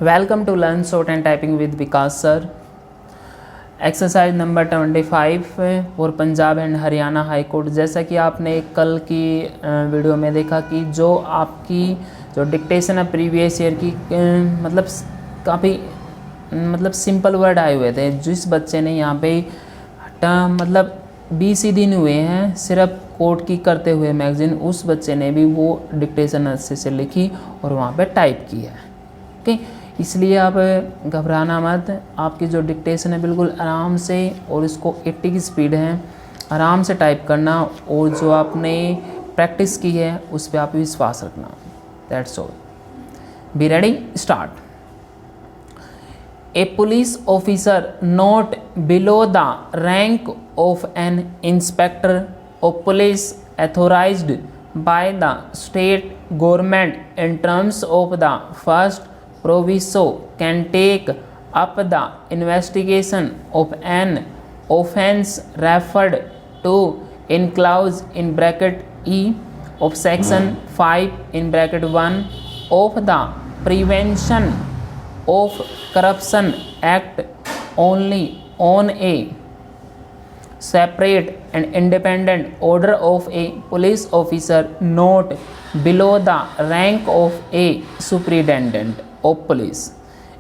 Welcome to learn shorthand typing with Vikas sir. Exercise number 25 for Punjab and Haryana high court. जैसा कि आपने कल की वीडियो में देखा कि जो आपकी जो डिक्टेशन है प्रीवियस ईयर की मतलब काफ़ी सिंपल वर्ड आए हुए थे। जिस बच्चे ने यहाँ पे मतलब 20 ही दिन हुए हैं सिर्फ कोर्ट की करते हुए मैगजीन, उस बच्चे ने भी वो डिक्टेशन अच्छे से लिखी और वहाँ पे टाइप की है। ओके, इसलिए आप घबराना मत। आपकी जो डिक्टेशन है बिल्कुल आराम से, और इसको 80 की स्पीड है, आराम से टाइप करना, और जो आपने प्रैक्टिस की है उस पर आप विश्वास रखना। That's all. Be ready, start. A police officer not below the rank of an inspector of police authorized by the state government in terms of the first proviso can take up the investigation of an offence referred to in clause in bracket E of section 5 in bracket 1 of the Prevention of Corruption Act only on a separate and independent order of a police officer not below the rank of a superintendent of police.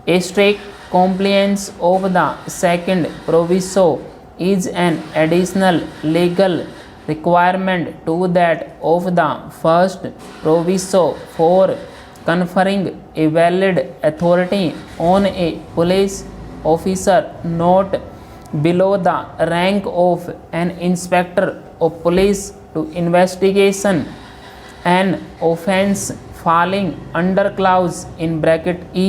A strict compliance of the second proviso is an additional legal requirement to that of the first proviso for conferring a valid authority on a police officer not below the rank of an inspector of police to investigation an offence falling under clause in bracket E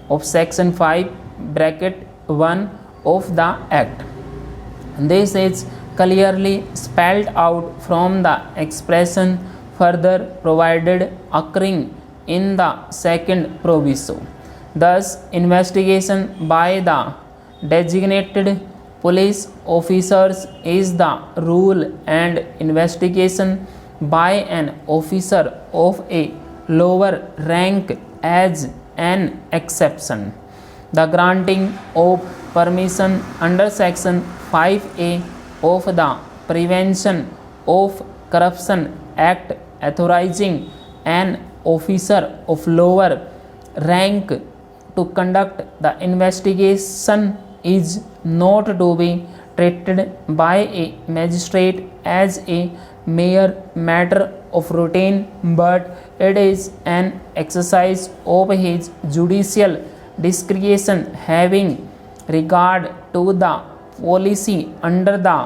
of section 5 bracket 1 of the act. This is clearly spelled out from the expression further provided occurring in the second proviso. Thus, investigation by the designated police officers is the rule and investigation by an officer of a lower rank as an exception. The granting of permission under section 5A of the Prevention of Corruption Act authorizing an officer of lower rank to conduct the investigation is not to be treated by a magistrate as a mere matter of routine, but it is an exercise of his judicial discretion having regard to the policy under the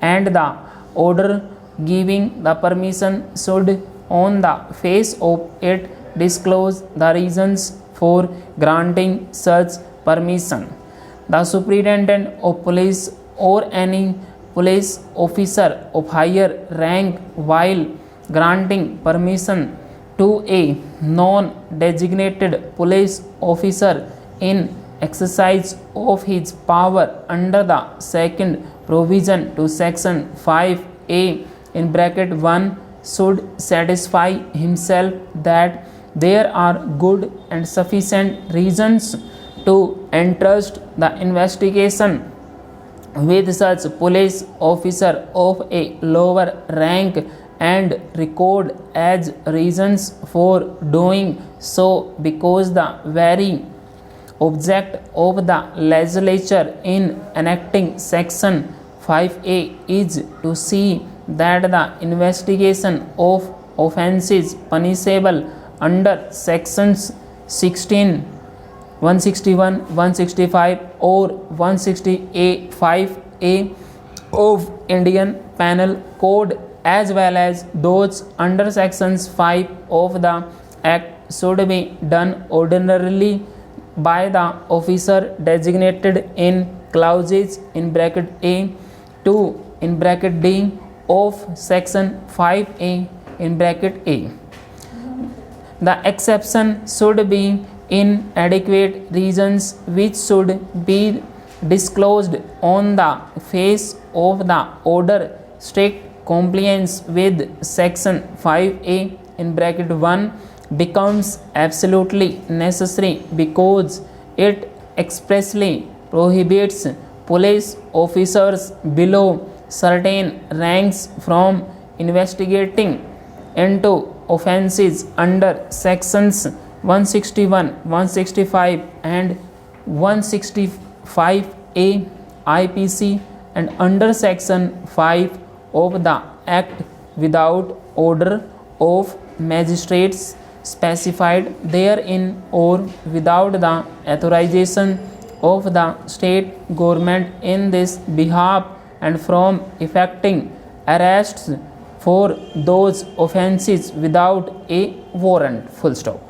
and the order giving the permission should on the face of it disclose the reasons for granting such permission. The superintendent of police or any police officer of higher rank while granting permission to a non-designated police officer in exercise of his power under the second provision to section 5A in bracket 1 should satisfy himself that there are good and sufficient reasons to entrust the investigation with such police officer of a lower rank and record as reasons for doing so because the very object of the legislature in enacting section 5A is to see that the investigation of offences punishable under sections 16, 161, 165 or 160A5A of Indian Penal Code as well as those under sections 5 of the Act should be done ordinarily by the officer designated in clauses in bracket A 2 in bracket D of section 5A in bracket A. The exception should be inadequate reasons which should be disclosed on the face of the order. Strict compliance with section 5A in bracket 1 becomes absolutely necessary because it expressly prohibits police officers below certain ranks from investigating into offences under sections 161, 165 and 165A IPC and under section 5 of the Act without order of magistrates specified therein or without the authorization of the state government in this behalf and from effecting arrests for those offences without a warrant. Full stop.